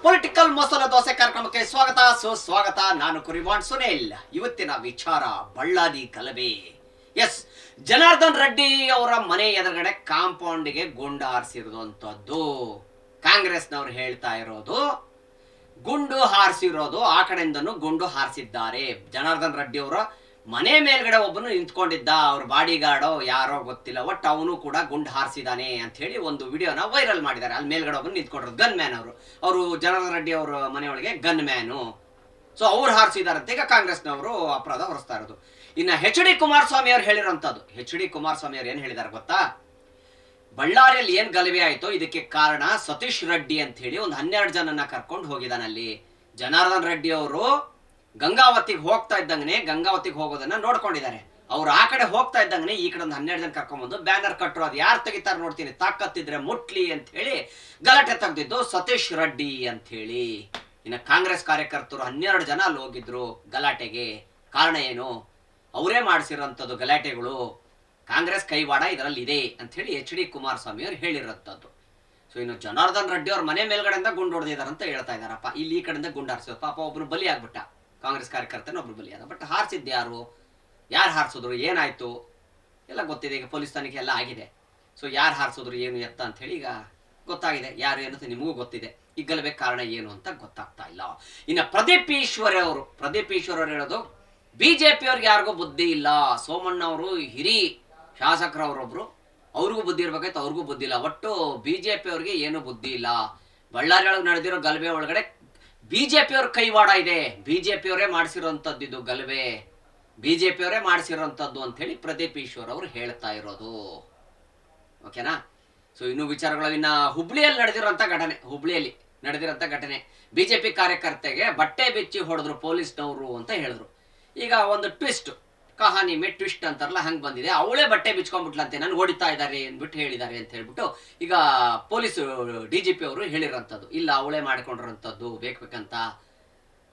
Political masala dosa ಕಾರ್ಯಕ್ರಮಕ್ಕೆ ಸ್ವಾಗತ ಸುಸ್ವಾಗತ. ನಾನು ಕುರಿವಾಣ್ ಸುನಿಲ್. ಇವತ್ತಿನ ವಿಚಾರ ಬಳ್ಳಾರಿ ಗಲಭೆ. ಎಸ್, ಜನಾರ್ದನ್ ರೆಡ್ಡಿ ಅವರ ಮನೆ ಎದುರುಗಡೆ ಕಾಂಪೌಂಡ್ಗೆ ಗುಂಡು ಹಾರಿಸಿರುವಂತದ್ದು ಕಾಂಗ್ರೆಸ್ನವ್ರು ಹೇಳ್ತಾ ಇರೋದು. ಗುಂಡು ಹಾರಿಸಿರೋದು ಆ ಕಡೆಯಿಂದನೂ ಗುಂಡು ಹಾರಿಸಿದ್ದಾರೆ. ಜನಾರ್ದನ್ ರೆಡ್ಡಿ ಅವರ ಮನೆ ಮೇಲ್ಗಡೆ ಒಬ್ಬನು ನಿಂತ್ಕೊಂಡಿದ್ದ, ಅವ್ರ ಬಾಡಿ ಗಾರ್ಡೋ ಯಾರೋ ಗೊತ್ತಿಲ್ಲ, ಒಟ್ಟು ಅವನು ಕೂಡ ಗುಂಡು ಹಾರಿಸಿದಾನೆ ಅಂತ ಹೇಳಿ ಒಂದು ವಿಡಿಯೋನ ವೈರಲ್ ಮಾಡಿದ್ದಾರೆ. ಅಲ್ಲಿ ಮೇಲ್ಗಡೆ ಒಬ್ಬನು ನಿಂತ್ಕೊಂಡಿರೋದು ಗನ್ ಮ್ಯಾನ್. ಅವರು ಜನಾರ್ದನ್ ರೆಡ್ಡಿ ಅವರ ಮನೆಯೊಳಗೆ ಗನ್ ಮ್ಯಾನು. ಸೊ ಅವ್ರು ಹಾರಿಸಿದಾರಂತೆ. ಈಗ ಕಾಂಗ್ರೆಸ್ನವರು ಅಪರಾಧ ಹೊರಿಸ್ತಾ ಇರೋದು. ಇನ್ನು HD ಕುಮಾರಸ್ವಾಮಿ ಅವ್ರು ಹೇಳಿರೋಂಥದ್ದು. HD ಕುಮಾರಸ್ವಾಮಿ ಅವ್ರು ಏನ್ ಹೇಳಿದಾರೆ ಗೊತ್ತಾ? ಬಳ್ಳಾರಿಯಲ್ಲಿ ಏನ್ ಗಲಭೆ ಆಯ್ತೋ ಇದಕ್ಕೆ ಕಾರಣ ಸತೀಶ್ ರೆಡ್ಡಿ ಅಂತ ಹೇಳಿ ಒಂದು 12 ಜನನ್ನ ಕರ್ಕೊಂಡು ಹೋಗಿದಾನಲ್ಲಿ. ಜನಾರ್ದನ್ ರೆಡ್ಡಿ ಅವರು ಗಂಗಾವತಿಗೆ ಹೋಗ್ತಾ ಇದ್ದಂಗೆ ಗಂಗಾವತಿಗೆ ಹೋಗೋದನ್ನ ನೋಡ್ಕೊಂಡಿದ್ದಾರೆ. ಅವ್ರು ಆ ಕಡೆ ಹೋಗ್ತಾ ಇದ್ದಂಗೆ ಈ ಕಡೆ ಒಂದು 12 ಜನ ಕರ್ಕೊಂಡ್ಬಂದು ಬ್ಯಾನರ್ ಕಟ್ಟರು. ಅದು ಯಾರು ತೆಗಿತಾರೆ ನೋಡ್ತೀನಿ, ತಾಕತ್ತಿದ್ರೆ ಮುಟ್ಲಿ ಅಂತ ಹೇಳಿ ಗಲಾಟೆ ತೆಗೆದಿದ್ದು ಸತೀಶ್ ರೆಡ್ಡಿ ಅಂತ ಹೇಳಿ. ಇನ್ನು ಕಾಂಗ್ರೆಸ್ ಕಾರ್ಯಕರ್ತರು 12 ಜನ ಅಲ್ಲಿ ಹೋಗಿದ್ರು ಗಲಾಟೆಗೆ. ಕಾರಣ ಏನು? ಅವರೇ ಮಾಡಿಸಿರೋಂಥದ್ದು ಗಲಾಟೆಗಳು. ಕಾಂಗ್ರೆಸ್ ಕೈವಾಡ ಇದರಲ್ಲಿ ಇದೆ ಅಂತ ಹೇಳಿ HD ಕುಮಾರಸ್ವಾಮಿ ಅವರು ಹೇಳಿರೋಂಥದ್ದು. ಸೊ ಇನ್ನು ಜನಾರ್ದನ್ ರೆಡ್ಡಿ ಅವ್ರ ಮನೆ ಮೇಲ್ಗಡೆಯಿಂದ ಗುಂಡು ಹೊಡೆದಿದ್ದಾರೆ ಅಂತ ಹೇಳ್ತಾ ಇದಾರಪ್ಪ. ಇಲ್ಲಿ ಈ ಕಡೆಯಿಂದ ಗುಂಡು ಹಾರಿಸೋದು. ಪಾಪ ಒಬ್ರು ಬಲಿ ಆಗ್ಬಿಟ್ಟ, ಕಾಂಗ್ರೆಸ್ ಕಾರ್ಯಕರ್ತನ ಒಬ್ರು ಬಲಿ ಆದ. ಬಟ್ ಹಾರಿಸಿದ್ದು ಯಾರು ಹಾರಿಸಿದ್ರು, ಏನಾಯ್ತು ಎಲ್ಲ ಗೊತ್ತಿದೆ. ಈಗ ಪೊಲೀಸ್ ತನಿಖೆ ಎಲ್ಲ ಆಗಿದೆ. ಸೊ ಯಾರು ಹಾರಿಸಿದ್ರು ಏನು ಎತ್ತ ಅಂತ ಹೇಳಿ ಈಗ ಗೊತ್ತಾಗಿದೆ. ಯಾರು ಏನು ನಿಮಗೂ ಗೊತ್ತಿದೆ. ಈ ಗಲಭೆ ಕಾರಣ ಏನು ಅಂತ ಗೊತ್ತಾಗ್ತಾ ಇಲ್ಲ. ಇನ್ನು ಪ್ರದೀಪ್ ಈಶ್ವರ್ ಅವರು ಹೇಳೋದು, ಬಿಜೆಪಿ ಅವ್ರಿಗೆ ಯಾರಿಗೂ ಬುದ್ಧಿ ಇಲ್ಲ. ಸೋಮಣ್ಣ ಅವರು ಹಿರಿ ಶಾಸಕರವರೊಬ್ರು, ಅವ್ರಿಗೂ ಬುದ್ಧಿ ಇರ್ಬೇಕಾಯ್ತು, ಅವ್ರಿಗೂ ಬುದ್ಧಿ ಇಲ್ಲ. ಒಟ್ಟು ಬಿಜೆಪಿ ಅವ್ರಿಗೆ ಏನು ಬುದ್ಧಿ ಇಲ್ಲ. ಬಳ್ಳಾರಿ ಒಳಗೆ ನಡೆದಿರೋ ಗಲಭೆ ಒಳಗಡೆ ಬಿಜೆಪಿ ಅವ್ರ ಕೈವಾಡ ಇದೆ. ಬಿಜೆಪಿ ಅವರೇ ಮಾಡಿಸಿರೋಂಥದ್ದು ಇದು ಗಲಭೆ, ಬಿಜೆಪಿ ಅವರೇ ಮಾಡಿಸಿರೋಂಥದ್ದು ಅಂತ ಹೇಳಿ ಪ್ರದೀಪ್ ಈಶ್ವರ್ ಅವರು ಹೇಳ್ತಾ ಇರೋದು. ಓಕೆನಾ? ಸೊ ಇನ್ನು ವಿಚಾರಗಳು. ಇನ್ನ ಹುಬ್ಳಿಯಲ್ಲಿ ನಡೆದಿರೋಂಥ ಘಟನೆ, ಬಿಜೆಪಿ ಕಾರ್ಯಕರ್ತೆಗೆ ಬಟ್ಟೆ ಬಿಚ್ಚಿ ಹೊಡೆದ್ರು ಪೊಲೀಸ್ನವರು ಅಂತ ಹೇಳಿದ್ರು. ಈಗ ಒಂದು ಟ್ವಿಸ್ಟ್, ಕಹಾನಿ ಮೇ ಟ್ವಿಸ್ಟ್ ಅಂತಾರಲ್ಲ, ಹಂಗೆ ಬಂದಿದೆ. ಅವಳೇ ಬಟ್ಟೆ ಬಿಚ್ಕೊಂಡ್ಬಿಟ್ಲಂತೆ, ನಾನು ಹೊಡಿತಾ ಇದ್ದಾರೆ ಅಂದ್ಬಿಟ್ಟು ಹೇಳಿದ್ದಾರೆ ಅಂತ ಹೇಳ್ಬಿಟ್ಟು ಈಗ ಪೊಲೀಸ್ DGP ಅವರು ಹೇಳಿರೋಂಥದ್ದು. ಇಲ್ಲ, ಅವಳೇ ಮಾಡ್ಕೊಂಡಿರೋಂಥದ್ದು ಬೇಕಂತ,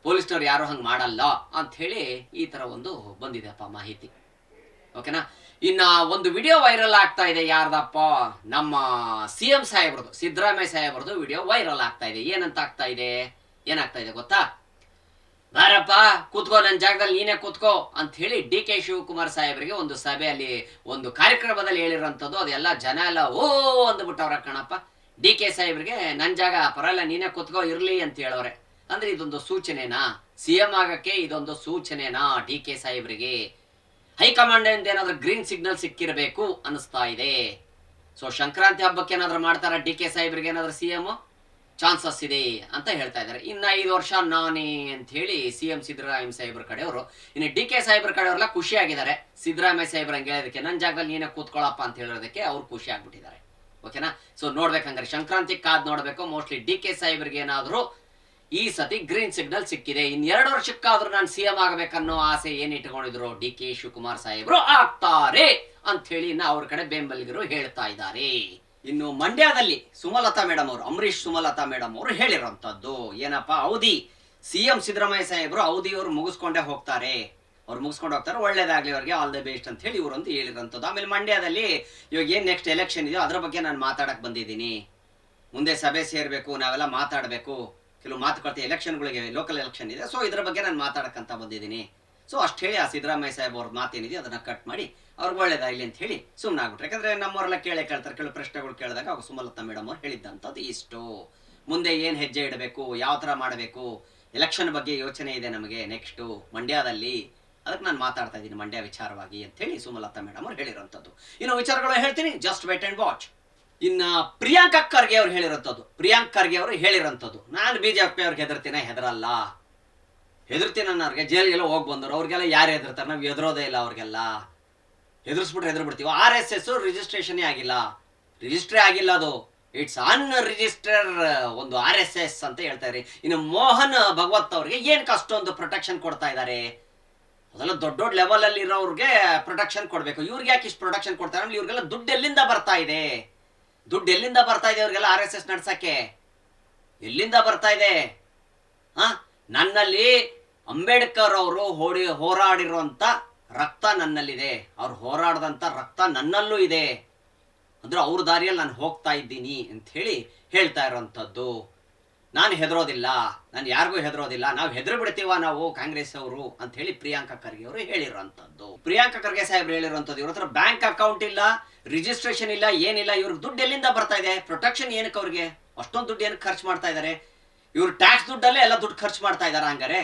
ಪೊಲೀಸ್ನವ್ರು ಯಾರು ಹಂಗೆ ಮಾಡಲ್ಲ ಅಂತ ಹೇಳಿ ಈ ತರ ಒಂದು ಬಂದಿದೆಪ್ಪ ಮಾಹಿತಿ. ಓಕೆನಾ? ಇನ್ನ ಒಂದು ವಿಡಿಯೋ ವೈರಲ್ ಆಗ್ತಾ ಇದೆ. ಯಾರ್ದಪ್ಪ? ನಮ್ಮ CM ಸಾಹೇಬ್ರದ್ದು, ಸಿದ್ದರಾಮಯ್ಯ ಸಾಹೇಬ್ರದ್ದು ವಿಡಿಯೋ ವೈರಲ್ ಆಗ್ತಾ ಇದೆ. ಏನಾಗ್ತಾ ಇದೆ ಗೊತ್ತಾ? ಬಾರಪ್ಪ ಕೂತ್ಕೋ, ನನ್ನ ಜಾಗದಲ್ಲಿ ನೀನೇ ಕೂತ್ಕೋ ಅಂತ ಹೇಳಿ DK ಶಿವಕುಮಾರ್ ಸಾಹೇಬ್ರಿಗೆ ಒಂದು ಸಭೆಯಲ್ಲಿ ಒಂದು ಕಾರ್ಯಕ್ರಮದಲ್ಲಿ ಹೇಳಿರೋಂಥದ್ದು. ಅದೆಲ್ಲ ಜನ ಎಲ್ಲ ಓ ಅಂದ್ಬಿಟ್ಟವ್ರ ಕಣಪ್ಪ. DK ಸಾಹೇಬ್ರಿಗೆ ನನ್ನ ಜಾಗ ಪರಲ್ಲ, ನೀನೇ ಕೂತ್ಕೋ ಇರ್ಲಿ ಅಂತ ಹೇಳೋರೆ. ಅಂದ್ರೆ ಇದೊಂದು ಸೂಚನೆನಾ? CM ಆಗಕ್ಕೆ ಇದೊಂದು ಸೂಚನೆನಾ DK ಸಾಹೇಬ್ರಿಗೆ? ಹೈಕಮಾಂಡ್ ಇಂದ ಏನಾದ್ರೂ ಗ್ರೀನ್ ಸಿಗ್ನಲ್ ಸಿಕ್ಕಿರಬೇಕು ಅನಿಸ್ತಾ ಇದೆ. ಸೊ ಸಂಕ್ರಾಂತಿ ಹಬ್ಬಕ್ಕೆ ಏನಾದ್ರೂ ಮಾಡ್ತಾರ DK ಸಾಹೇಬ್ರಿಗೆ ಏನಾದ್ರೂ CM? ಚಾನ್ಸಸ್ ಇದೆ ಅಂತ ಹೇಳ್ತಾ ಇದ್ದಾರೆ. ಇನ್ನು 5 ವರ್ಷ ನಾನೇ ಅಂತ ಹೇಳಿ CM ಸಿದ್ದರಾಮಯ್ಯ ಸಾಹೇಬ್ರ ಕಡೆಯವರು. ಇನ್ನು DK ಸಾಹೇಬ್ರ ಕಡೆಯವರೆಲ್ಲ ಖುಷಿ ಆಗಿದ್ದಾರೆ. ಸಿದ್ದರಾಮಯ್ಯ ಸಾಹೇಬ್ರ ಹಂಗೆ ಹೇಳೋದಕ್ಕೆ, ನನ್ನ ಜಾಗದಲ್ಲಿ ನೀನೇ ಕೂತ್ಕೊಳ್ಳಪ್ಪ ಅಂತ ಹೇಳೋದಕ್ಕೆ ಅವ್ರು ಖುಷಿ ಆಗ್ಬಿಟ್ಟಿದ್ದಾರೆ. ಓಕೆನಾ? ಸೊ ನೋಡ್ಬೇಕಂದ್ರೆ ಸಂಕ್ರಾಂತಿ ಕಾದ್ ನೋಡ್ಬೇಕು. ಮೋಸ್ಟ್ಲಿ DK ಸಾಹೇಬ್ರಿಗೆ ಏನಾದ್ರು ಈ ಸತಿ ಗ್ರೀನ್ ಸಿಗ್ನಲ್ ಸಿಕ್ಕಿದೆ. ಇನ್ 2 ವರ್ಷಕ್ಕಾದ್ರೂ ನಾನು CM ಆಗಬೇಕನ್ನೋ ಆಸೆ ಏನ್ ಇಟ್ಕೊಂಡಿದ್ರು DK ಶಿವಕುಮಾರ್ ಸಾಹೇಬ್ರು ಆಗ್ತಾರೆ ಅಂತ ಹೇಳಿ ಇನ್ನು ಅವ್ರ ಕಡೆ ಬೆಂಬಲಿಗರು ಹೇಳ್ತಾ ಇದ್ದಾರೆ. ಇನ್ನು ಮಂಡ್ಯದಲ್ಲಿ ಸುಮಲತಾ ಮೇಡಮ್ ಅವರು, ಅಂಬರೀಶ್ ಸುಮಲತಾ ಮೇಡಮ್ ಅವರು ಹೇಳಿರೋಂಥದ್ದು ಏನಪ್ಪಾ? ಅವಧಿ CM ಸಿದ್ದರಾಮಯ್ಯ ಸಾಹೇಬ್ರು ಅವಧಿಯವರು ಮುಗಿಸ್ಕೊಂಡೇ ಹೋಗ್ತಾರೆ, ಒಳ್ಳೇದಾಗ್ಲಿ ಅವ್ರಿಗೆ, ಆಲ್ ದ ಬೆಸ್ಟ್ ಅಂತ ಹೇಳಿ ಇವರೊಂದು ಹೇಳಿರೋಂಥದ್ದು. ಆಮೇಲೆ ಮಂಡ್ಯದಲ್ಲಿ ಇವಾಗ ಏನ್ ನೆಕ್ಸ್ಟ್ ಎಲೆಕ್ಷನ್ ಇದೆಯೋ ಅದ್ರ ಬಗ್ಗೆ ನಾನು ಮಾತಾಡಕ್ ಬಂದಿದ್ದೀನಿ. ಮುಂದೆ ಸಭೆ ಸೇರ್ಬೇಕು, ನಾವೆಲ್ಲ ಮಾತಾಡಬೇಕು, ಕೆಲವು ಮಾತುಕತೆ ಎಲೆಕ್ಷನ್ಗಳಿಗೆ, ಲೋಕಲ್ ಎಲೆಕ್ಷನ್ ಇದೆ. ಸೊ ಇದ್ರ ಬಗ್ಗೆ ನಾನು ಮಾತಾಡಕ್ಕಂತ ಬಂದಿದ್ದೀನಿ. ಸೊ ಅಷ್ಟು ಹೇಳಿ ಆ ಸಿದ್ದರಾಮಯ್ಯ ಸಾಹೇಬ್ ಅವ್ರ ಮಾತೇನಿದೆ ಅದನ್ನ ಕಟ್ ಮಾಡಿ ಅವ್ರಿಗೆ ಒಳ್ಳೇದಾಗ್ಲಿ ಅಂತ ಹೇಳಿ ಸುಮ್ಮನೆ ಆಗ್ಬಿಟ್ರೆ. ಯಾಕಂದ್ರೆ ನಮ್ಮವರೆಲ್ಲ ಕೇಳ್ತಾರೆ, ಕೆಲವು ಪ್ರಶ್ನೆಗಳು ಕೇಳಿದಾಗ ಅವಾಗ ಸುಮಲತಾ ಮೇಡಮ್ ಅವ್ರು ಹೇಳಿದ್ದಂಥದ್ದು ಇಷ್ಟು. ಮುಂದೆ ಏನ್ ಹೆಜ್ಜೆ ಇಡಬೇಕು, ಯಾವ ತರ ಮಾಡಬೇಕು, ಎಲೆಕ್ಷನ್ ಬಗ್ಗೆ ಯೋಚನೆ ಇದೆ ನಮಗೆ ನೆಕ್ಸ್ಟ್ ಮಂಡ್ಯದಲ್ಲಿ, ಅದಕ್ಕೆ ನಾನು ಮಾತಾಡ್ತಾ ಇದ್ದೀನಿ ಮಂಡ್ಯ ವಿಚಾರವಾಗಿ ಅಂತ ಹೇಳಿ ಸುಮಲತಾ ಮೇಡಮ್ ಅವ್ರು ಹೇಳಿರೋಂಥದ್ದು. ಇನ್ನು ವಿಚಾರಗಳು ಹೇಳ್ತೀನಿ, ಜಸ್ಟ್ ವೇಟ್ ಅಂಡ್ ವಾಚ್. ಇನ್ನ ಪ್ರಿಯಾಂಕ್ ಖರ್ಗೆ ಅವ್ರು ಹೇಳಿರೋಂಥದ್ದು, ನಾನು BJP ಅವ್ರಿಗೆ ಹೆದರಲ್ಲ, ಅನ್ನೋರ್ಗೆ ಜೈಲ್ಗೆಲ್ಲ ಹೋಗಿ ಬಂದರು. ಅವ್ರಿಗೆಲ್ಲ ಯಾರು ಹೆದರ್ತಾರೆ? ನಾವು ಹೆದರೋದೇ ಇಲ್ಲ. ಅವ್ರಿಗೆಲ್ಲ ಹೆದರ್ಬಿಡ್ತೀವಿ. RSS ರಿಜಿಸ್ಟ್ರೇ ಆಗಿಲ್ಲ, ಅದು ಇಟ್ಸ್ ಅನ್ರಿಜಿಸ್ಟರ್ ಒಂದು RSS ಅಂತ ಹೇಳ್ತಾ ಇರಿ. ಇನ್ನು ಮೋಹನ್ ಭಗವತ್ ಅವ್ರಿಗೆ ಏನಕ್ಕೆ ಅಷ್ಟೊಂದು ಪ್ರೊಟೆಕ್ಷನ್ ಕೊಡ್ತಾ ಇದ್ದಾರೆ? ಅದೆಲ್ಲ ದೊಡ್ಡ ಲೆವೆಲ್ ಅಲ್ಲಿ ಇರೋರಿಗೆ ಪ್ರೊಟೆಕ್ಷನ್ ಕೊಡ್ಬೇಕು. ಇವ್ರಿಗೆ ಯಾಕೆ ಇಷ್ಟು ಪ್ರೊಟೆಕ್ಷನ್ ಕೊಡ್ತಾರೆ ಅಂದ್ರೆ ಇವ್ರಿಗೆಲ್ಲ ದುಡ್ಡು ಎಲ್ಲಿಂದ ಬರ್ತಾ ಇದೆ ಅವ್ರಿಗೆಲ್ಲ RSS ನಡ್ಸಕ್ಕೆ? ಎಲ್ಲಿಂದ ಬರ್ತಾ ಇದೆ? ನನ್ನಲ್ಲಿ ಅಂಬೇಡ್ಕರ್ ಅವರು ಹೋರಾಡಿರುವಂತ ರಕ್ತ ನನ್ನಲ್ಲಿದೆ, ಅವ್ರು ಹೋರಾಡದಂತ ರಕ್ತ ನನ್ನಲ್ಲೂ ಇದೆ, ಅಂದ್ರೆ ಅವ್ರ ದಾರಿಯಲ್ಲಿ ನಾನು ಹೋಗ್ತಾ ಇದ್ದೀನಿ ಅಂತ ಹೇಳಿ ಹೇಳ್ತಾ ಇರೋಂಥದ್ದು. ನಾನು ಹೆದರೋದಿಲ್ಲ, ನಾನು ಯಾರಿಗೂ ಹೆದರೋದಿಲ್ಲ, ನಾವು ಹೆದರು ಬಿಡ್ತೀವ ನಾವು ಕಾಂಗ್ರೆಸ್ ಅವರು ಅಂತ ಹೇಳಿ ಪ್ರಿಯಾಂಕಾ ಖರ್ಗೆ ಅವರು ಹೇಳಿರುವಂತದ್ದು. ಪ್ರಿಯಾಂಕಾ ಖರ್ಗೆ ಸಾಹೇಬ್ರು ಹೇಳಿರುವಂತದ್ದು, ಇವ್ರ ಹತ್ರ ಬ್ಯಾಂಕ್ ಅಕೌಂಟ್ ಇಲ್ಲ, ರಿಜಿಸ್ಟ್ರೇಷನ್ ಇಲ್ಲ, ಏನಿಲ್ಲ, ಇವ್ರಿಗೆ ದುಡ್ಡು ಎಲ್ಲಿಂದ ಬರ್ತಾ ಇದೆ? ಪ್ರೊಟೆಕ್ಷನ್ ಏನಕ್ಕೆ ಅವ್ರಿಗೆ ಅಷ್ಟೊಂದು ದುಡ್ಡು ಏನಕ್ಕೆ ಖರ್ಚು ಮಾಡ್ತಾ ಇದ್ದಾರೆ? ಇವ್ರು ಟ್ಯಾಕ್ಸ್ ದುಡ್ಡಲ್ಲೇ ಎಲ್ಲ ದುಡ್ಡು ಖರ್ಚು ಮಾಡ್ತಾ ಇದಾರ? ಹಂಗಾರೆ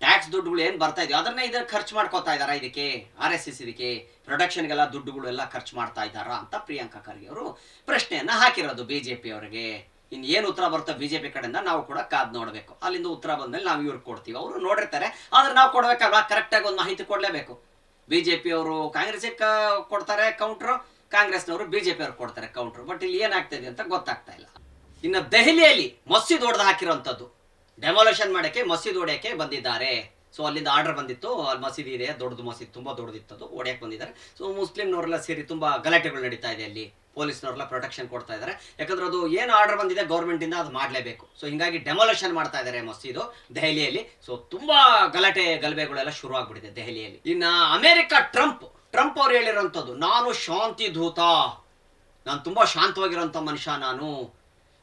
ಟ್ಯಾಕ್ಸ್ ದುಡ್ಡುಗಳು ಏನು ಬರ್ತಾ ಇದೆಯೋ ಅದನ್ನ ಇದನ್ನ ಖರ್ಚು ಮಾಡ್ಕೋತಾ ಇದಾರ? ಇದಕ್ಕೆ RSS ಇದಕ್ಕೆ ಪ್ರೊಡಕ್ಷನ್ಗೆಲ್ಲ ದುಡ್ಡುಗಳು ಎಲ್ಲ ಖರ್ಚು ಮಾಡ್ತಾ ಇದ್ದಾರಾ ಅಂತ ಪ್ರಿಯಾಂಕಾ ಖರ್ಗೆ ಅವರು ಪ್ರಶ್ನೆಯನ್ನ ಹಾಕಿರೋದು ಬಿಜೆಪಿ ಅವರಿಗೆ. ಇನ್ನು ಏನು ಉತ್ತರ ಬರುತ್ತೋ ಬಿಜೆಪಿ ಕಡೆಯಿಂದ ನಾವು ಕೂಡ ಕಾದ್ ನೋಡಬೇಕು. ಅಲ್ಲಿಂದ ಉತ್ತರ ಬಂದ್ಮೇಲೆ ನಾವು ಇವ್ರಿಗೆ ಕೊಡ್ತೀವಿ, ಅವರು ನೋಡಿರ್ತಾರೆ, ಆದ್ರೆ ನಾವು ಕೊಡ್ಬೇಕಲ್ವಾ? ಕರೆಕ್ಟಾಗಿ ಒಂದು ಮಾಹಿತಿ ಕೊಡಲೇಬೇಕು. ಬಿಜೆಪಿ ಅವರು ಕಾಂಗ್ರೆಸ್ಗೆ ಕೊಡ್ತಾರೆ ಕೌಂಟ್ರು, ಕಾಂಗ್ರೆಸ್ನವರು ಬಿಜೆಪಿ ಅವ್ರು ಕೊಡ್ತಾರೆ ಕೌಂಟ್ರು. ಬಟ್ ಇಲ್ಲಿ ಏನಾಗ್ತದೆ ಅಂತ ಗೊತ್ತಾಗ್ತಾ ಇಲ್ಲ. ಇನ್ನು ದೆಹಲಿಯಲ್ಲಿ ಮಸೀದ್ ಹೊಡೆದು ಹಾಕಿರೋಂಥದ್ದು, ಡೆಮಾಲೇಷನ್ ಮಾಡಕ್ಕೆ ಮಸೀದ್ ಹೊಡೆಯಕ್ಕೆ ಬಂದಿದ್ದಾರೆ. ಸೊ ಅಲ್ಲಿಂದ ಆರ್ಡರ್ ಬಂದಿತ್ತು, ಅಲ್ಲಿ ಮಸೀದಿ ಇದೆ, ದೊಡ್ಡದು ಮಸೀದಿ, ತುಂಬಾ ದೊಡ್ಡದಿತ್ತದು, ಹೊಡೆಯಕ್ಕೆ ಬಂದಿದ್ದಾರೆ. ಸೊ ಮುಸ್ಲಿಂನವರೆಲ್ಲ ಸೇರಿ ತುಂಬಾ ಗಲಾಟೆಗಳು ನಡೀತಾ ಇದೆ ಅಲ್ಲಿ. ಪೊಲೀಸ್ನವರೆಲ್ಲ ಪ್ರೊಟೆಕ್ಷನ್ ಕೊಡ್ತಾ ಇದ್ದಾರೆ, ಯಾಕಂದ್ರೆ ಅದು ಏನು ಆರ್ಡರ್ ಬಂದಿದೆ ಗೌರ್ಮೆಂಟ್ ಇಂದ ಅದು ಮಾಡಲೇಬೇಕು. ಸೊ ಹಿಂಗಾಗಿ ಡೆಮಾಲೇಷನ್ ಮಾಡ್ತಾ ಇದ್ದಾರೆ ಮಸೀದು ದೆಹಲಿಯಲ್ಲಿ. ಸೊ ತುಂಬಾ ಗಲಾಟೆ ಗಲಭೆಗಳೆಲ್ಲ ಶುರು ಆಗ್ಬಿಟ್ಟಿದೆ ದೆಹಲಿಯಲ್ಲಿ. ಇನ್ನು ಅಮೆರಿಕ ಟ್ರಂಪ್ ಅವ್ರು ಹೇಳಿರೋಂಥದ್ದು, ನಾನು ಶಾಂತಿ ದೂತ, ನಾನು ತುಂಬಾ ಶಾಂತವಾಗಿರೋಂಥ ಮನುಷ್ಯ ನಾನು.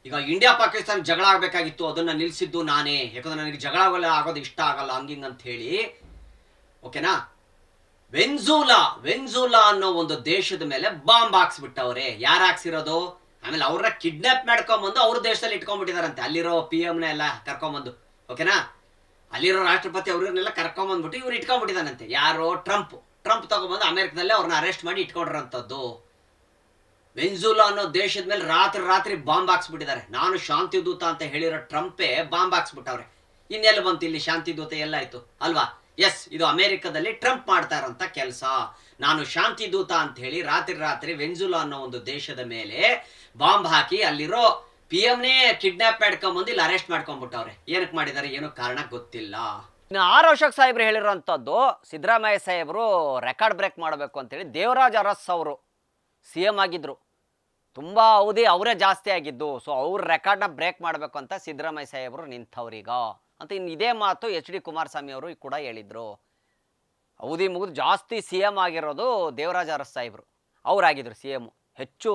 ಈಗ ಇಂಡಿಯಾ ಪಾಕಿಸ್ತಾನ ಜಗಳ ಆಗಬೇಕಾಗಿತ್ತು, ಅದನ್ನ ನಿಲ್ಸಿದ್ದು ನಾನೇ, ಯಾಕಂದ್ರೆ ನನಗೆ ಜಗಳ ಆಗೋದು ಇಷ್ಟ ಆಗಲ್ಲ ಹಂಗಿಂಗ್ ಅಂತ ಹೇಳಿ. ಓಕೆನಾ? ವೆನ್ಜುಲಾ ಅನ್ನೋ ಒಂದು ದೇಶದ ಮೇಲೆ ಬಾಂಬ್ ಹಾಕ್ಸ್ಬಿಟ್ಟವ್ರೆ. ಯಾರು ಹಾಕ್ಸಿರೋದು? ಆಮೇಲೆ ಅವ್ರನ್ನ ಕಿಡ್ನಾಪ್ ಮಾಡ್ಕೊಂಬಂದು ಅವ್ರ ದೇಶದಲ್ಲಿ ಇಟ್ಕೊಂಡ್ಬಿಟ್ಟಿದಾರಂತೆ, ಅಲ್ಲಿರೋ PM ಎಲ್ಲ ಕರ್ಕೊಂಬಂದು. ಓಕೆನಾ? ಅಲ್ಲಿರೋ ರಾಷ್ಟ್ರಪತಿ ಅವ್ರನ್ನೆಲ್ಲ ಕರ್ಕೊಂಬಂದ್ಬಿಟ್ಟು ಇವ್ರು ಇಟ್ಕೊಂಡ್ಬಿಟ್ಟಿದಾನಂತೆ. ಯಾರು? ಟ್ರಂಪ್ ತಗೊಂಡ್ಬಂದು ಅಮೆರಿಕದಲ್ಲೇ ಅವ್ರನ್ನ ಅರೆಸ್ಟ್ ಮಾಡಿ ಇಟ್ಕೊಂಡಿರೋಂಥದ್ದು. ವೆನ್ಜುಲಾ ಅನ್ನೋ ದೇಶದ ಮೇಲೆ ರಾತ್ರಿ ಬಾಂಬ್ ಹಾಕ್ಸ್ಬಿಟ್ಟಿದ್ದಾರೆ. ನಾನು ಶಾಂತಿ ದೂತ ಅಂತ ಹೇಳಿರೋ ಟ್ರಂಪೇ ಬಾಂಬ್ ಹಾಕ್ಸ್ಬಿಟ್ಟವ್ರೆ. ಇನ್ನೆಲ್ಲ ಬಂತು ಇಲ್ಲಿ ಶಾಂತಿ ದೂತ? ಎಲ್ಲಾಯ್ತು ಅಲ್ವಾ? ಎಸ್, ಇದು ಅಮೆರಿಕದಲ್ಲಿ ಟ್ರಂಪ್ ಮಾಡ್ತಾ ಇರೋಂಥ ಕೆಲಸ. ನಾನು ಶಾಂತಿ ದೂತ ಅಂತ ಹೇಳಿ ರಾತ್ರಿ ವೆನ್ಜುಲಾ ಅನ್ನೋ ಒಂದು ದೇಶದ ಮೇಲೆ ಬಾಂಬ್ ಹಾಕಿ ಅಲ್ಲಿರೋ PM ಕಿಡ್ನಾಪ್ ಮಾಡ್ಕೊಂಡ್ಬಂದು ಇಲ್ಲಿ ಅರೆಸ್ಟ್ ಮಾಡ್ಕೊಂಡ್ಬಿಟ್ಟವ್ರೆ. ಏನಕ್ಕೆ ಮಾಡಿದ್ದಾರೆ ಏನೋ ಕಾರಣ ಗೊತ್ತಿಲ್ಲ. ಇನ್ನು ಅಶೋಕ್ ಸಾಹೇಬ್ರು ಹೇಳಿರೋಂಥದ್ದು, ಸಿದ್ದರಾಮಯ್ಯ ಸಾಹೇಬರು ರೆಕಾರ್ಡ್ ಬ್ರೇಕ್ ಮಾಡಬೇಕು ಅಂತೇಳಿ ದೇವರಾಜ್ ಅರಸ್ ಅವರು CM ಆಗಿದ್ರು, ತುಂಬ ಅವಧಿ ಅವರೇ ಜಾಸ್ತಿ ಆಗಿದ್ದು. ಸೊ ಅವ್ರ ರೆಕಾರ್ಡ್ನ ಬ್ರೇಕ್ ಮಾಡಬೇಕು ಅಂತ ಸಿದ್ದರಾಮಯ್ಯ ಸಾಹೇಬರು ನಿಂತವ್ರೀಗ ಅಂತ. ಇನ್ನು ಇದೇ ಮಾತು HD ಕುಮಾರಸ್ವಾಮಿ ಅವರು ಕೂಡ ಹೇಳಿದ್ರು. ಅವಧಿ ಮುಗಿದು ಜಾಸ್ತಿ CM ಆಗಿರೋದು ದೇವರಾಜ ಅರಸ್ ಸಾಹೇಬರು, ಅವರಾಗಿದ್ರು CM. ಹೆಚ್ಚು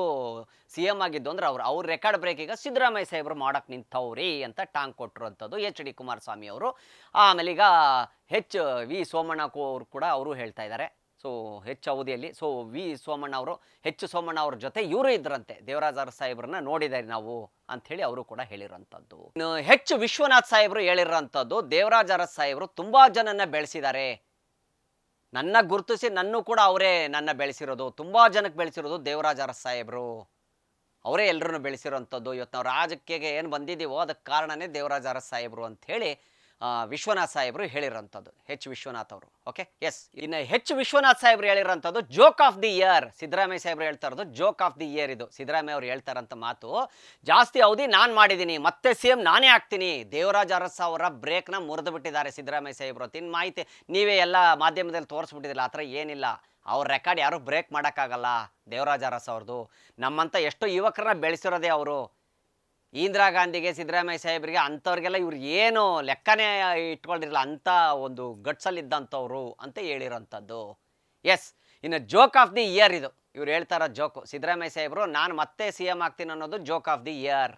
CM ಆಗಿದ್ದು ಅಂದ್ರೆ ಅವ್ರ ರೆಕಾರ್ಡ್ ಬ್ರೇಕ್ ಈಗ ಸಿದ್ದರಾಮಯ್ಯ ಸಾಹೇಬರು ಮಾಡಕ್ಕೆ ನಿಂತವ್ರಿ ಅಂತ ಟಾಂಗ್ ಕೊಟ್ಟಿರುವಂಥದ್ದು HD ಕುಮಾರಸ್ವಾಮಿ ಅವರು. ಆಮೇಲೆ ಈಗ V ಸೋಮಣ್ಣ ಅವರು ಕೂಡ ಅವರು ಹೇಳ್ತಾ ಇದ್ದಾರೆ. ಸೊ ಹೆಚ್ಚು ಅವಧಿಯಲ್ಲಿ ಸೋಮಣ್ಣ ಅವರು ಸೋಮಣ್ಣ ಅವ್ರ ಜೊತೆ ಇವರು ಇದ್ರಂತೆ, ದೇವರಾಜ ಅರಸ್ ಸಾಹೇಬ್ರನ್ನ ನೋಡಿದ್ದಾರೆ ನಾವು ಅಂಥೇಳಿ ಅವರು ಕೂಡ ಹೇಳಿರೋಂಥದ್ದು. ಇನ್ನು ವಿಶ್ವನಾಥ್ ಸಾಹೇಬರು ಹೇಳಿರೋಂಥದ್ದು, ದೇವರಾಜ ಅರಸ್ ಸಾಹೇಬರು ತುಂಬಾ ಜನನ್ನ ಬೆಳೆಸಿದ್ದಾರೆ, ನನ್ನ ಗುರುತಿಸಿ ನನ್ನೂ ಕೂಡ ಅವರೇ ನನ್ನ ಬೆಳೆಸಿರೋದು, ತುಂಬಾ ಜನಕ್ಕೆ ಬೆಳೆಸಿರೋದು ದೇವರಾಜ ಅರಸ್ ಸಾಹೇಬರು, ಅವರೇ ಎಲ್ಲರನ್ನು ಬೆಳೆಸಿರೋಂಥದ್ದು. ಇವತ್ತು ನಾವು ರಾಜಕೀಯ ಏನು ಬಂದಿದ್ದೀವೋ ಅದಕ್ಕೆ ಕಾರಣನೇ ದೇವರಾಜ ಅರಸ್ ಸಾಹೇಬರು ಅಂಥೇಳಿ ವಿಶ್ವನಾಥ್ ಸಾಹೇಬರು ಹೇಳಿರೋಂಥದ್ದು, ವಿಶ್ವನಾಥ್ ಅವರು. Okay, yes. ಇನ್ನು ವಿಶ್ವನಾಥ್ ಸಾಹೇಬರು ಹೇಳಿರೋಂಥದ್ದು joke of the year. Siddaramaiah ಸಾಹೇಬರು ಹೇಳ್ತಾ ಇರೋದು ಜೋಕ್ ಆಫ್ ದಿ ಇಯರ್. ಇದು ಸಿದ್ದರಾಮಯ್ಯ ಅವರು ಹೇಳ್ತಾರಂಥ ಮಾತು. ಜಾಸ್ತಿ ಅವಧಿ ನಾನು ಮಾಡಿದ್ದೀನಿ, ಮತ್ತೆ CM ನಾನೇ ಆಗ್ತೀನಿ. ದೇವರಾಜ ಅರಸ್ ಅವರ ಬ್ರೇಕ್ನ ಮುರಿದು ಬಿಟ್ಟಿದ್ದಾರೆ ಸಿದ್ದರಾಮಯ್ಯ ಸಾಹೇಬರು. ತಿನ್ ಮಾಹಿತಿ ನೀವೇ ಎಲ್ಲ ಮಾಧ್ಯಮದಲ್ಲಿ ತೋರಿಸ್ಬಿಟ್ಟಿದ್ದಿಲ್ಲ, ಆ ಥರ ಏನಿಲ್ಲ. ಅವ್ರ ರೆಕಾರ್ಡ್ ಯಾರು ಬ್ರೇಕ್ ಮಾಡೋಕ್ಕಾಗಲ್ಲ ದೇವರಾಜ ಅರಸ್ ಅವ್ರದ್ದು. ನಮ್ಮಂಥ ಎಷ್ಟೋ ಯುವಕರನ್ನ ಬೆಳೆಸಿರೋದೇ ಅವರು. ಇಂದಿರಾ ಗಾಂಧಿಗೆ, ಸಿದ್ದರಾಮಯ್ಯ ಸಾಹೇಬರಿಗೆ ಅಂಥವ್ರಿಗೆಲ್ಲ ಇವ್ರು ಏನು ಲೆಕ್ಕನೇ ಇಟ್ಕೊಂಡಿರಲಿಲ್ಲ, ಅಂಥ ಒಂದು ಗಟ್ಸಲ್ಲಿದ್ದಂಥವ್ರು ಅಂತ ಹೇಳಿರೋಂಥದ್ದು. ಎಸ್. ಇನ್ನು ಜೋಕ್ ಆಫ್ ದಿ ಇಯರ್ ಇದು, ಇವ್ರು ಹೇಳ್ತಾ ಇರೋ ಜೋಕು. ಸಿದ್ದರಾಮಯ್ಯ ಸಾಹೇಬರು ನಾನು ಮತ್ತೆ CM ಆಗ್ತೀನಿ ಅನ್ನೋದು ಜೋಕ್ ಆಫ್ ದಿ ಇಯರ್.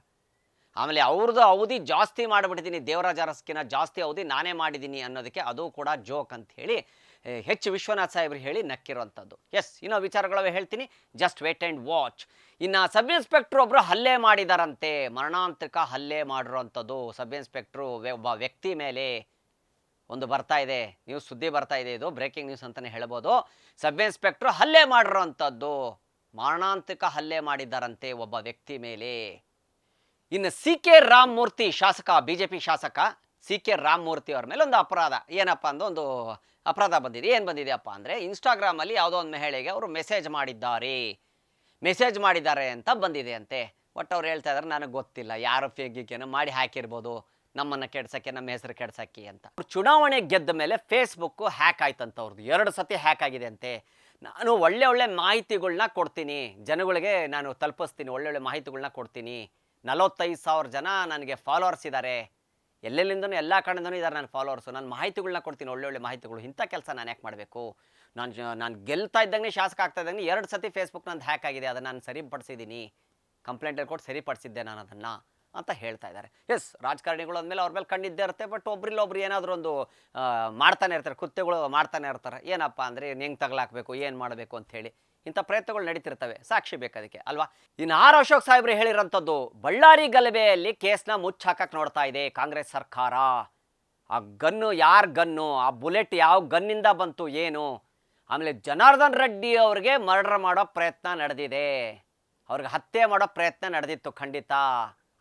ಆಮೇಲೆ ಅವ್ರದ್ದು ಅವಧಿ ಜಾಸ್ತಿ ಮಾಡಿಬಿಟ್ಟಿದ್ದೀನಿ, ದೇವರಾಜ ಅರಸ್ಕಿನ ಜಾಸ್ತಿ ಅವಧಿ ನಾನೇ ಮಾಡಿದ್ದೀನಿ ಅನ್ನೋದಕ್ಕೆ ಅದು ಕೂಡ ಜೋಕ್ ಅಂತ ಹೇಳಿ ವಿಶ್ವನಾಥ್ ಸಾಹೇಬ್ರು ಹೇಳಿ ನಕ್ಕಿರೋಂಥದ್ದು. ಎಸ್. ಇನ್ನೂ ವಿಚಾರಗಳವೇ ಹೇಳ್ತೀನಿ, ಜಸ್ಟ್ ವೇಟ್ ಆ್ಯಂಡ್ ವಾಚ್. ಇನ್ನು ಸಬ್ ಇನ್ಸ್ಪೆಕ್ಟ್ರ್ ಒಬ್ಬರು ಹಲ್ಲೆ ಮಾಡಿದಾರಂತೆ, ಮರಣಾಂತಿಕ ಹಲ್ಲೆ ಮಾಡಿರೋಂಥದ್ದು. ಸಬ್ ಇನ್ಸ್ಪೆಕ್ಟ್ರು ಒಬ್ಬ ವ್ಯಕ್ತಿ ಮೇಲೆ ಒಂದು ಬರ್ತಾ ಇದೆ ಸುದ್ದಿ ಬರ್ತಾ ಇದೆ, ಇದು ಬ್ರೇಕಿಂಗ್ ನ್ಯೂಸ್ ಅಂತಲೇ ಹೇಳ್ಬೋದು. ಸಬ್ ಇನ್ಸ್ಪೆಕ್ಟ್ರು ಹಲ್ಲೆ ಮಾಡಿರೋಂಥದ್ದು, ಮರಣಾಂತಿಕ ಹಲ್ಲೆ ಮಾಡಿದ್ದಾರಂತೆ ಒಬ್ಬ ವ್ಯಕ್ತಿ ಮೇಲೆ. ಇನ್ನು CK ರಾಮಮೂರ್ತಿ ಶಾಸಕ, BJP ಶಾಸಕ CK ರಾಮಮೂರ್ತಿ ಅವ್ರ ಮೇಲೆ ಒಂದು ಅಪರಾಧ. ಏನಪ್ಪ ಅಂದ್ರೆ ಒಂದು ಅಪರಾಧ ಬಂದಿದೆ. ಏನು ಬಂದಿದೆಯಪ್ಪ ಅಂದರೆ, ಇನ್ಸ್ಟಾಗ್ರಾಮಲ್ಲಿ ಯಾವುದೋ ಒಂದು ಮಹಿಳೆಗೆ ಅವರು ಮೆಸೇಜ್ ಮಾಡಿದ್ದಾರೆ ಅಂತ ಬಂದಿದೆ ಅಂತೆ. ಬಟ್ ಅವ್ರು ಹೇಳ್ತಾ ಇದ್ದಾರೆ ನನಗೆ ಗೊತ್ತಿಲ್ಲ, ಯಾರು ಫೇಕ್ ಮಾಡಿ ಹಾಕಿರ್ಬೋದು ನಮ್ಮನ್ನು ಕೆಡ್ಸೋಕ್ಕೆ, ನಮ್ಮ ಹೆಸರು ಕೆಡ್ಸೋಕ್ಕೆ ಅಂತ. ಚುನಾವಣೆ ಗೆದ್ದ ಮೇಲೆ ಫೇಸ್ಬುಕ್ಕು ಹ್ಯಾಕ್ ಆಯ್ತಂತ, ಅವ್ರದ್ದು 2 ಸತಿ ಹ್ಯಾಕ್ ಆಗಿದೆ ಅಂತೆ. ನಾನು ಒಳ್ಳೆ ಮಾಹಿತಿಗಳನ್ನ ಕೊಡ್ತೀನಿ ಜನಗಳಿಗೆ, ನಾನು ತಲುಪಿಸ್ತೀನಿ, ಒಳ್ಳೊಳ್ಳೆ ಮಾಹಿತಿಗಳನ್ನ ಕೊಡ್ತೀನಿ. 45,000 ಜನ ನನಗೆ ಫಾಲೋವರ್ಸ್ ಇದ್ದಾರೆ, ಎಲ್ಲೆಲ್ಲಿಂದನೂ ಎಲ್ಲ ಕಡೆಯಿಂದನೂ ಇದ್ದಾರೆ ನನ್ನ ಫಾಲೋವರ್ಸು. ನಾನು ಮಾಹಿತಿಗಳನ್ನ ಕೊಡ್ತೀನಿ, ಒಳ್ಳೊಳ್ಳೆ ಮಾಹಿತಿಗಳು. ಇಂಥ ಕೆಲಸ ನಾನು ಯಾಕೆ ಮಾಡಬೇಕು? ನಾನು ಗೆಲ್ತಾ ಇದ್ದಂಗೆ, ಶಾಸಕ ಆಗ್ತಾ ಇದ್ದಂಗೆ 2 ಸತಿ ಫೇಸ್ಬುಕ್ ನಂದು ಹ್ಯಾಕ್ ಆಗಿದೆ, ಅದನ್ನು ನಾನು ಸರಿಪಡಿಸಿದ್ದೀನಿ, ಕಂಪ್ಲೇಂಟಲ್ಲಿ ಕೊಟ್ಟು ಸರಿಪಡಿಸಿದ್ದೆ ನಾನು ಅದನ್ನು ಅಂತ ಹೇಳ್ತಾ ಇದ್ದಾರೆ. ಎಸ್, ರಾಜಕಾರಣಿಗಳು ಅಂದಮೇಲೆ ಅವ್ರ ಮೇಲೆ ಕಣ್ಣಿದ್ದೇ ಇರುತ್ತೆ. ಬಟ್ ಒಬ್ರಿಲ್ಲೊಬ್ರು ಏನಾದರೂ ಒಂದು ಮಾಡ್ತಾನೆ ಇರ್ತಾರೆ, ಕೃತ್ಯಗಳು ಮಾಡ್ತಾನೆ ಇರ್ತಾರೆ. ಏನಪ್ಪ ಅಂದರೆ ಹೆಂಗೆ ತಗಲಾಕಬೇಕು, ಏನು ಮಾಡಬೇಕು ಅಂತ ಹೇಳಿ ಇಂಥ ಪ್ರಯತ್ನಗಳು ನಡೀತಿರ್ತವೆ. ಸಾಕ್ಷಿ ಬೇಕದಕ್ಕೆ ಅಲ್ವಾ? ಇನ್ನು ಆರ್ ಅಶೋಕ್ ಸಾಹೇಬ್ರು ಹೇಳಿರೋಂಥದ್ದು, ಬಳ್ಳಾರಿ ಗಲಭೆಯಲ್ಲಿ ಕೇಸ್ನ ಮುಚ್ಚಾಕಕ್ಕೆ ನೋಡ್ತಾ ಇದೆ ಕಾಂಗ್ರೆಸ್ ಸರ್ಕಾರ. ಆ ಗನ್ನು ಯಾರ ಗನ್ನು, ಆ ಬುಲೆಟ್ ಯಾವ ಗನ್ನಿಂದ ಬಂತು ಏನು, ಆಮೇಲೆ ಜನಾರ್ದನ್ ರೆಡ್ಡಿ ಅವ್ರಿಗೆ ಮರ್ಡರ್ ಮಾಡೋ ಪ್ರಯತ್ನ ನಡೆದಿದೆ, ಅವ್ರಿಗೆ ಹತ್ಯೆ ಮಾಡೋ ಪ್ರಯತ್ನ ನಡೆದಿತ್ತು ಖಂಡಿತ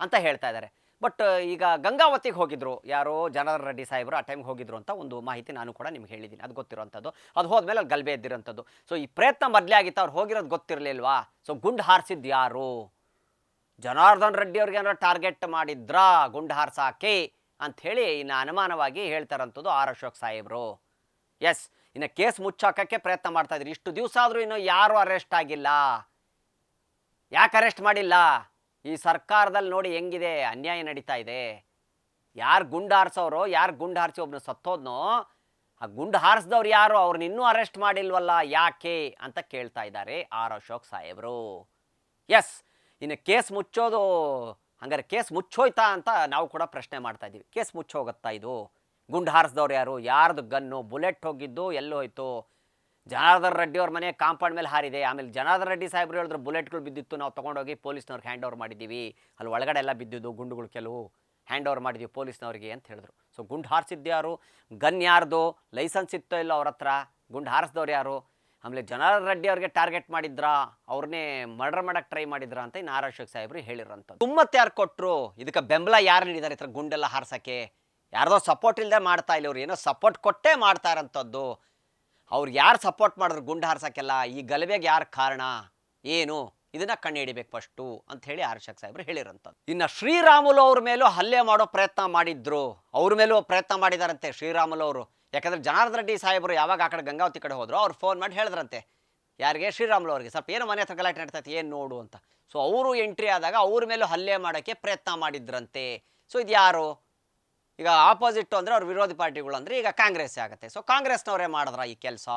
ಅಂತ ಹೇಳ್ತಾ ಇದ್ದಾರೆ. ಬಟ್ ಈಗ ಗಂಗಾವತಿಗೆ ಹೋಗಿದ್ರು ಯಾರೋ ಜನಾರ್ದನ್ ರೆಡ್ಡಿ ಸಾಹೇಬರು, ಆ ಟೈಮ್ಗೆ ಹೋಗಿದ್ರು ಅಂತ ಒಂದು ಮಾಹಿತಿ ನಾನು ಕೂಡ ನಿಮ್ಗೆ ಹೇಳಿದ್ದೀನಿ, ಅದು ಗೊತ್ತಿರೋಂಥದ್ದು. ಅದು ಹೋದ್ಮೇಲೆ ಅಲ್ಲಿ ಗಲಭೆ ಎದ್ದಿರೋಂಥದ್ದು. ಸೊ ಈ ಪ್ರಯತ್ನ ಮೊದಲೇ ಆಗಿತ್ತು, ಅವ್ರು ಹೋಗಿರೋದು ಗೊತ್ತಿರಲಿಲ್ವಾ? ಸೊ ಗುಂಡು ಹಾರಿಸಿದ್ದು ಯಾರು? ಜನಾರ್ದನ್ ರೆಡ್ಡಿ ಅವ್ರಿಗೆ ಏನಾರು ಟಾರ್ಗೆಟ್ ಮಾಡಿದ್ರಾ ಗುಂಡು ಹಾರ್ಸಾಕೆ ಅಂಥೇಳಿ ಇನ್ನು ಅನುಮಾನವಾಗಿ ಹೇಳ್ತಾರಂಥದ್ದು ಆರ್ ಅಶೋಕ್ ಸಾಹೇಬರು. ಎಸ್, ಇನ್ನು ಕೇಸ್ ಮುಚ್ಚಾಕಕ್ಕೆ ಪ್ರಯತ್ನ ಮಾಡ್ತಾ ಇದ್ರು. ಇಷ್ಟು ದಿವಸ ಆದರೂ ಇನ್ನೂ ಯಾರು ಅರೆಸ್ಟ್ ಆಗಿಲ್ಲ. ಯಾಕೆ ಅರೆಸ್ಟ್ ಮಾಡಿಲ್ಲ? ಈ ಸರ್ಕಾರದಲ್ಲಿ ನೋಡಿ ಹೆಂಗಿದೆ, ಅನ್ಯಾಯ ನಡೀತಾ ಇದೆ. ಯಾರು ಗುಂಡು ಹಾರಿಸೋರು, ಯಾರು ಗುಂಡು ಹಾರಿಸಿ ಒಬ್ಬನು ಸತ್ತೋದ್ನೋ, ಆ ಗುಂಡು ಹಾರಿಸಿದವ್ರು ಯಾರು, ಅವ್ರನ್ನ ಇನ್ನೂ ಅರೆಸ್ಟ್ ಮಾಡಿಲ್ವಲ್ಲ ಯಾಕೆ ಅಂತ ಕೇಳ್ತಾ ಇದ್ದಾರೆ ಆರ್ ಅಶೋಕ್ ಸಾಹೇಬರು. ಎಸ್, ಇನ್ನು ಕೇಸ್ ಮುಚ್ಚೋದು, ಹಂಗಾರೆ ಕೇಸ್ ಮುಚ್ಚೋಯ್ತಾ ಅಂತ ನಾವು ಕೂಡ ಪ್ರಶ್ನೆ ಮಾಡ್ತಾ ಇದ್ದೀವಿ. ಕೇಸ್ ಮುಚ್ಚೋಗುತ್ತಾ ಇದು? ಗುಂಡು ಹಾರಿಸಿದವ್ರು ಯಾರು, ಯಾರ್ದು ಗನ್ನು, ಬುಲೆಟ್ ಹೋಗಿದ್ದು ಎಲ್ಲೋ ಹೋಯ್ತು? ಜನಾರ್ದನ್ ರೆಡ್ಡಿ ಅವ್ರ ಮನೆ ಕಾಂಪೌಂಡ್ ಮೇಲೆ ಹಾರಿದೆ. ಆಮೇಲೆ ಜನಾರ್ದನ್ ರೆಡ್ಡಿ ಸಾಹೇಬ್ರು ಹೇಳಿದ್ರು ಬುಲೆಟ್ಗಳು ಬಿದ್ದಿತ್ತು, ನಾವು ತೊಗೊಂಡೋಗಿ ಪೊಲೀಸ್ನವ್ರಿಗೆ ಹ್ಯಾಂಡ್ ಓವರ್ ಮಾಡಿದ್ದೀವಿ, ಅಲ್ಲಿ ಒಳಗಡೆ ಎಲ್ಲ ಬಿದ್ದಿದ್ದು ಗುಂಡುಗಳು ಕೆಲವು ಹ್ಯಾಂಡ್ ಓವರ್ ಮಾಡಿದ್ದೀವಿ ಪೊಲೀಸ್ನವ್ರಿಗೆ ಅಂತ ಹೇಳಿದ್ರು. ಸೊ ಗುಂಡು ಹಾರಿಸಿದ್ದು ಯಾರು, ಗನ್ ಯಾರ್ದು, ಲೈಸೆನ್ಸ್ ಇತ್ತೋ ಇಲ್ಲೋ ಅವ್ರ ಹತ್ರ, ಗುಂಡು ಹಾರಿಸಿದವ್ರು ಯಾರು, ಆಮೇಲೆ ಜನಾರ್ದನ್ ರೆಡ್ಡಿ ಅವ್ರಿಗೆ ಟಾರ್ಗೆಟ್ ಮಾಡಿದ್ರಾ, ಅವ್ರನ್ನೇ ಮರ್ಡರ್ ಮಾಡಕ್ಕೆ ಟ್ರೈ ಮಾಡಿದ್ರಾ ಅಂತ ಇನ್ನು ಆರ್ ಅಶೋಕ್ ಸಾಹೇಬ್ರು ಹೇಳಿರೋಂಥದ್ದು. ಕುಮ್ಮತ್ತು ಯಾರು ಕೊಟ್ಟರು, ಇದಕ್ಕೆ ಬೆಂಬಲ ಯಾರು ನೀಡಿದ್ದಾರೆ ಈ ಥರ ಗುಂಡೆಲ್ಲ ಹಾರ್ಸೋಕ್ಕೆ? ಯಾರ್ದೋ ಸಪೋರ್ಟ್ ಇಲ್ಲದೆ ಮಾಡ್ತಾ ಇಲ್ಲ, ಇವ್ರು ಏನೋ ಸಪೋರ್ಟ್ ಕೊಟ್ಟೇ ಮಾಡ್ತಾ ಇರೋಂಥದ್ದು. ಅವ್ರು ಯಾರು ಸಪೋರ್ಟ್ ಮಾಡಿದ್ರು ಗುಂಡು ಹಾರ್ಸೋಕ್ಕೆಲ್ಲ, ಈ ಗಲಭೆಗೆ ಯಾರು ಕಾರಣ ಏನು, ಇದನ್ನು ಕಂಡು ಹಿಡಿಬೇಕು ಫಸ್ಟು ಅಂತ ಹೇಳಿ ಆರ್ ಅಶೋಕ್ ಸಾಹೇಬ್ರು ಹೇಳಿರೋಂಥದ್ದು. ಇನ್ನು ಶ್ರೀರಾಮುಲು ಅವ್ರ ಮೇಲೂ ಹಲ್ಲೆ ಮಾಡೋ ಪ್ರಯತ್ನ ಮಾಡಿದ್ರು, ಅವ್ರ ಮೇಲೂ ಪ್ರಯತ್ನ ಮಾಡಿದಾರಂತೆ ಶ್ರೀರಾಮುಲು ಅವರು. ಯಾಕಂದರೆ ಜನಾರ್ದನ್ ರೆಡ್ಡಿ ಸಾಹೇಬರು ಯಾವಾಗ ಆ ಕಡೆ ಗಂಗಾವತಿ ಕಡೆ ಹೋದ್ರು, ಅವ್ರು ಫೋನ್ ಮಾಡಿ ಹೇಳಿದ್ರಂತೆ ಯಾರಿಗೆ, ಶ್ರೀರಾಮುಲು ಅವ್ರಿಗೆ, ಸ್ವಲ್ಪ ಏನೋ ಮನೆ ಹತ್ರ ಗಲಾಟೆ ನಡ್ತೈತೆ ಏನು ನೋಡು ಅಂತ. ಸೊ ಅವರು ಎಂಟ್ರಿ ಆದಾಗ ಅವ್ರ ಮೇಲೂ ಹಲ್ಲೆ ಮಾಡೋಕ್ಕೆ ಪ್ರಯತ್ನ ಮಾಡಿದ್ರಂತೆ. ಸೊ ಇದು ಯಾರು? ಈಗ ಆಪೋಸಿಟ್ ಅಂದರೆ ಅವ್ರ ವಿರೋಧಿ ಪಾರ್ಟಿಗಳು ಅಂದರೆ ಈಗ ಕಾಂಗ್ರೆಸ್ ಆಗುತ್ತೆ. ಸೊ ಕಾಂಗ್ರೆಸ್ನವರೇ ಮಾಡಿದ್ರ ಈ ಕೆಲಸ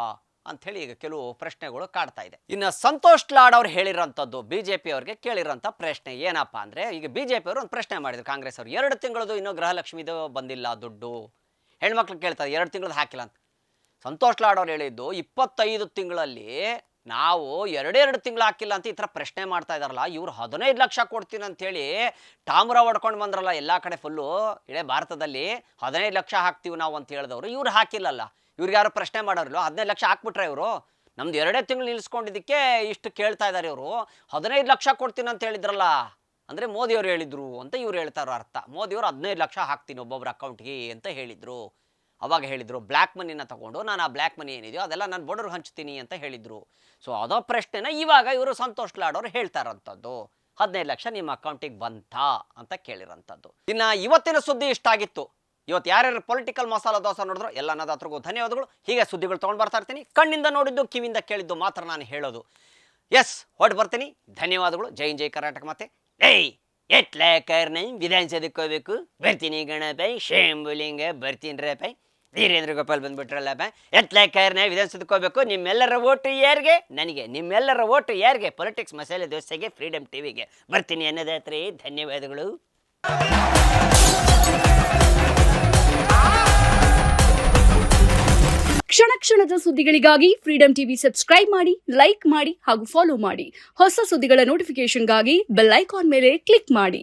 ಅಂಥೇಳಿ ಈಗ ಕೆಲವು ಪ್ರಶ್ನೆಗಳು ಕಾಡ್ತಾ ಇದೆ. ಇನ್ನು ಸಂತೋಷ್ ಲಾಡ್ ಅವ್ರು ಹೇಳಿರೋಂಥದ್ದು, ಬಿ ಜೆ ಪಿ ಅವ್ರಿಗೆ ಕೇಳಿರೋಂಥ ಪ್ರಶ್ನೆ ಏನಪ್ಪ ಅಂದರೆ, ಈಗ ಬಿ ಜೆ ಪಿ ಅವರು ಒಂದು ಪ್ರಶ್ನೆ ಮಾಡಿದ್ರು ಕಾಂಗ್ರೆಸ್ ಅವರು, 2 ತಿಂಗಳದು ಇನ್ನೂ ಗೃಹಲಕ್ಷ್ಮಿದು ಬಂದಿಲ್ಲ ದುಡ್ಡು, ಹೆಣ್ಮಕ್ಳು ಕೇಳ್ತಾರೆ 2 ತಿಂಗಳದ್ದು ಹಾಕಿಲ್ಲ ಅಂತ. ಸಂತೋಷ್ ಲಾಡ್ ಅವ್ರು ಹೇಳಿದ್ದು 25 ತಿಂಗಳಲ್ಲಿ ನಾವು 2 ತಿಂಗಳು ಹಾಕಿಲ್ಲ ಅಂತ ಈ ಥರ ಪ್ರಶ್ನೆ ಮಾಡ್ತಾ ಇದ್ದಾರಲ್ಲ, ಇವ್ರು 15 ಲಕ್ಷ ಕೊಡ್ತೀನಿ ಅಂಥೇಳಿ ಟಾಮ್ರ ಹೊಡ್ಕೊಂಡು ಬಂದ್ರಲ್ಲ ಎಲ್ಲ ಕಡೆ ಫುಲ್ಲು, ಇಡೀ ಭಾರತದಲ್ಲಿ 15 ಲಕ್ಷ ಹಾಕ್ತೀವಿ ನಾವು ಅಂತ ಹೇಳಿದವರು, ಇವ್ರು ಹಾಕಿಲ್ಲಲ್ಲ. ಇವ್ರಿಗೆ ಯಾರು ಪ್ರಶ್ನೆ ಮಾಡೋರಿಲ್ಲ, 15 ಲಕ್ಷ ಹಾಕ್ಬಿಟ್ರೆ ಇವರು, ನಮ್ದು 2 ತಿಂಗಳು ನಿಲ್ಲಿಸ್ಕೊಂಡಿದ್ದಕ್ಕೆ ಇಷ್ಟು ಕೇಳ್ತಾ ಇದ್ದಾರೆ ಇವರು, 15 ಲಕ್ಷ ಕೊಡ್ತೀನಿ ಅಂತ ಹೇಳಿದ್ರಲ್ಲ, ಅಂದರೆ ಮೋದಿಯವರು ಹೇಳಿದ್ರು ಅಂತ ಇವ್ರು ಹೇಳ್ತಾರೋ ಅರ್ಥ. ಮೋದಿಯವರು 15 ಲಕ್ಷ ಹಾಕ್ತೀನಿ ಒಬ್ಬೊಬ್ಬರ ಅಕೌಂಟ್ಗೆ ಅಂತ ಹೇಳಿದರು. ಅವಾಗ ಹೇಳಿದರು ಬ್ಲ್ಯಾಕ್ ಮನಿನ ತಗೊಂಡು ನಾನು ಆ ಬ್ಲ್ಯಾಕ್ ಮನಿ ಏನಿದೆಯೋ ಅದೆಲ್ಲ ನಾನು ಬಡವ್ರಿಗೆ ಹಂಚ್ತೀನಿ ಅಂತ ಹೇಳಿದರು. ಸೊ ಅದೋ ಪ್ರಶ್ನೆನ ಇವಾಗ ಇವರು ಸಂತೋಷ್ ಲಾಡ್ ಅವರು ಹೇಳ್ತಾ ಇರೋಂಥದ್ದು, 15 ಲಕ್ಷ ನಿಮ್ಮ ಅಕೌಂಟಿಗೆ ಬಂತಾ ಅಂತ ಕೇಳಿರೋಂಥದ್ದು. ಇನ್ನು ಇವತ್ತಿನ ಸುದ್ದಿ ಇಷ್ಟ ಆಗಿತ್ತು. ಇವತ್ತು ಯಾರ್ಯಾರು ಪೊಲಿಟಿಕಲ್ ಮಸಾಲ ದೋಸೆ ನೋಡಿದ್ರು ಎಲ್ಲ ಅನ್ನೋದಾತ್ರಿಗೂ ಧನ್ಯವಾದಗಳು. ಹೀಗೆ ಸುದ್ದಿಗಳು ತೊಗೊಂಡು ಬರ್ತಾ ಇರ್ತೀನಿ. ಕಣ್ಣಿಂದ ನೋಡಿದ್ದು ಕಿವಿಯಿಂದ ಕೇಳಿದ್ದು ಮಾತ್ರ ನಾನು ಹೇಳೋದು. ಎಸ್, ಹೊರಟು ಬರ್ತೀನಿ. ಧನ್ಯವಾದಗಳು. ಜೈ ಜೈ ಕರ್ನಾಟಕ. ಮತ್ತೆ ಏಯ್ ಎಟ್ಲೇ ಕರ್ನೈ ವಿಧಾನಸೌಧಕ್ಕೆ ಹೋಗ್ಬೇಕು, ಬರ್ತೀನಿ ಗಣಪೈ ಶೇಂಬುಲಿಂಗ ಬರ್ತೀನಿ ರಪೈ ವೀರೇಂದ್ರ ಗೋಪಾಲ್ ಬಂದ್ಬಿಟ್ರಲ್ಲಪ್ಪ, ಎಟ್ಲೇ ಕರ್ನೈ ವಿಧಾನಸೌಧಕ್ಕೆ ಹೋಗ್ಬೇಕು. ನಿಮ್ಮೆಲ್ಲರ ಓಟು ಯಾರಿಗೆ? ನನಗೆ. ನಿಮ್ಮೆಲ್ಲರ ಓಟು ಯಾರಿಗೆ? ಪೊಲಿಟಿಕ್ಸ್ ಮಸಾಲೆ ದೋಸೆಗೆ, ಫ್ರೀಡಮ್ ಟಿವಿಗೆ ಬರ್ತೀನಿ ಅನ್ನೋದಾತ್ರಿ. ಧನ್ಯವಾದಗಳು. ಕ್ಷಣ ಕ್ಷಣದ ಸುದ್ದಿಗಳಿಗಾಗಿ ಫ್ರೀಡಂ ಟಿವಿ ಸಬ್ಸ್ಕ್ರೈಬ್ ಮಾಡಿ, ಲೈಕ್ ಮಾಡಿ ಹಾಗೂ ಫಾಲೋ ಮಾಡಿ. ಹೊಸ ಸುದ್ದಿಗಳ ನೋಟಿಫಿಕೇಶನ್ಗಾಗಿ ಬೆಲ್ ಐಕಾನ್ ಮೇಲೆ ಕ್ಲಿಕ್ ಮಾಡಿ.